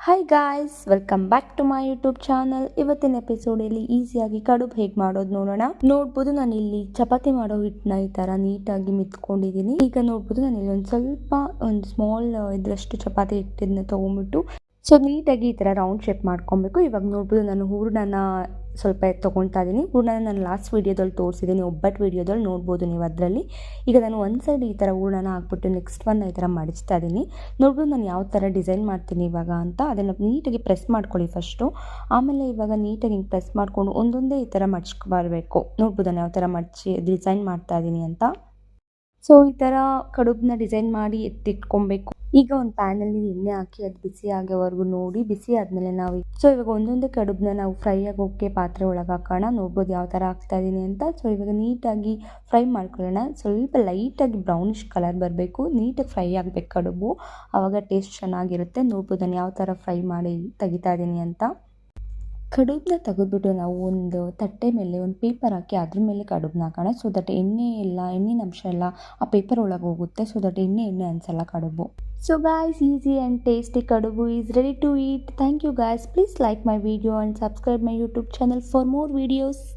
Hi guys, welcome back to my YouTube channel. ಇವತ್ತಿನ ಎಪಿಸೋಡಲ್ಲಿ ಈಸಿಯಾಗಿ ಕಡುಬು ಹೇಗೆ ಮಾಡೋದು ನೋಡ್ಬೋದು. ನಾನು ಇಲ್ಲಿ ಚಪಾತಿ ಮಾಡೋ ಹಿಟ್ಟನ್ನ ಈ ಥರ ನೀಟಾಗಿ ಮಿತ್ಕೊಂಡಿದ್ದೀನಿ. ಈಗ ನೋಡ್ಬೋದು ನಾನು ಇಲ್ಲಿ ಒಂದು ಸ್ಮಾಲ್ ಇದ್ರಷ್ಟು ಚಪಾತಿ ಹಿಟ್ಟನ್ನ ತೊಗೊಂಡ್ಬಿಟ್ಟು ನೀಟಾಗಿ ಈ ಥರ ರೌಂಡ್ ಶೇಪ್ ಮಾಡ್ಕೊಬೇಕು. ಇವಾಗ ನೋಡ್ಬೋದು ನಾನು ಹೂರಣನ ಸ್ವಲ್ಪ ತೊಗೊಳ್ತಾ ಇದ್ದೀನಿ. ಹೂರಣನ ನಾನು ಲಾಸ್ಟ್ ವೀಡಿಯೋದಲ್ಲಿ ತೋರಿಸಿದ್ದೀನಿ, ಒಬ್ಬಟ್ಟು ವೀಡಿಯೋದಲ್ಲಿ ನೋಡ್ಬೋದು ನೀವು ಅದರಲ್ಲಿ. ಈಗ ನಾನು ಒಂದು ಸೈಡ್ ಈ ಥರ ಹೂರಣನ ಹಾಕ್ಬಿಟ್ಟು ನೆಕ್ಸ್ಟ್ ಒನ್ ಈ ಥರ ಮಡಿಸ್ತಾ ಇದ್ದೀನಿ. ನೋಡ್ಬೋದು ನಾನು ಯಾವ ಥರ ಡಿಸೈನ್ ಮಾಡ್ತೀನಿ ಇವಾಗ ಅಂತ. ಅದನ್ನು ನೀಟಾಗಿ ಪ್ರೆಸ್ ಮಾಡ್ಕೊಳ್ಳಿ ಫಸ್ಟು. ಆಮೇಲೆ ಇವಾಗ ನೀಟಾಗಿ ಹಿಂಗೆ ಪ್ರೆಸ್ ಮಾಡಿಕೊಂಡು ಒಂದೊಂದೇ ಈ ಥರ ಮಡ್ಚ್ಕೊಬಾರಬೇಕು. ನೋಡ್ಬೋದು ನಾನು ಯಾವ ಥರ ಮಡಚಿ ಡಿಸೈನ್ ಮಾಡ್ತಾ ಇದ್ದೀನಿ ಅಂತ. ಈ ಥರ ಕಡುಬನ್ನ ಡಿಸೈನ್ ಮಾಡಿ ಎತ್ತಿಟ್ಕೊಬೇಕು. ಈಗ ಒಂದು ಪ್ಯಾನಲ್ಲಿ ಎಣ್ಣೆ ಹಾಕಿ ಅದು ಬಿಸಿ ಆಗೋವರೆಗೂ ನೋಡಿ, ಬಿಸಿ ಆದಮೇಲೆ ನಾವು ಇವಾಗ ಒಂದೊಂದೇ ಕಡುಬನ್ನ ನಾವು ಫ್ರೈ ಆಗೋಕ್ಕೆ ಪಾತ್ರೆ ಒಳಗೆ ಹಾಕೋಣ. ನೋಡ್ಬೋದು ಯಾವ ಥರ ಹಾಕ್ತಾ ಇದ್ದೀನಿ ಅಂತ. ಇವಾಗ ನೀಟಾಗಿ ಫ್ರೈ ಮಾಡ್ಕೊಳ್ಳೋಣ. ಸ್ವಲ್ಪ ಲೈಟಾಗಿ ಬ್ರೌನಿಷ್ ಕಲರ್ ಬರಬೇಕು, ನೀಟಾಗಿ ಫ್ರೈ ಆಗಬೇಕು ಕಡುಬು, ಆವಾಗ ಟೇಸ್ಟ್ ಚೆನ್ನಾಗಿರುತ್ತೆ. ನೋಡ್ಬೋದು ನಾನು ಯಾವ ಥರ ಫ್ರೈ ಮಾಡಿ ತೆಗಿತಾ ಇದ್ದೀನಿ ಅಂತ. ಕಡುಬನ್ನ ತೆಗೆದ್ಬಿಟ್ಟು ನಾವು ಒಂದು ತಟ್ಟೆ ಮೇಲೆ ಒಂದು ಪೇಪರ್ ಹಾಕಿ ಅದ್ರ ಮೇಲೆ ಕಡುಬನ್ನ ಹಾಕೋಣ. ದಟ್ ಎಣ್ಣಿನ ಅಂಶ ಎಲ್ಲ ಆ ಪೇಪರ್ ಒಳಗೆ ಹೋಗುತ್ತೆ. ದಟ್ ಎಣ್ಣೆ ಅನಿಸಲ್ಲ ಕಡುಬು. Guys, easy and tasty kadubu is ready to eat. Thank you guys. Please like my video and subscribe my YouTube channel for more videos.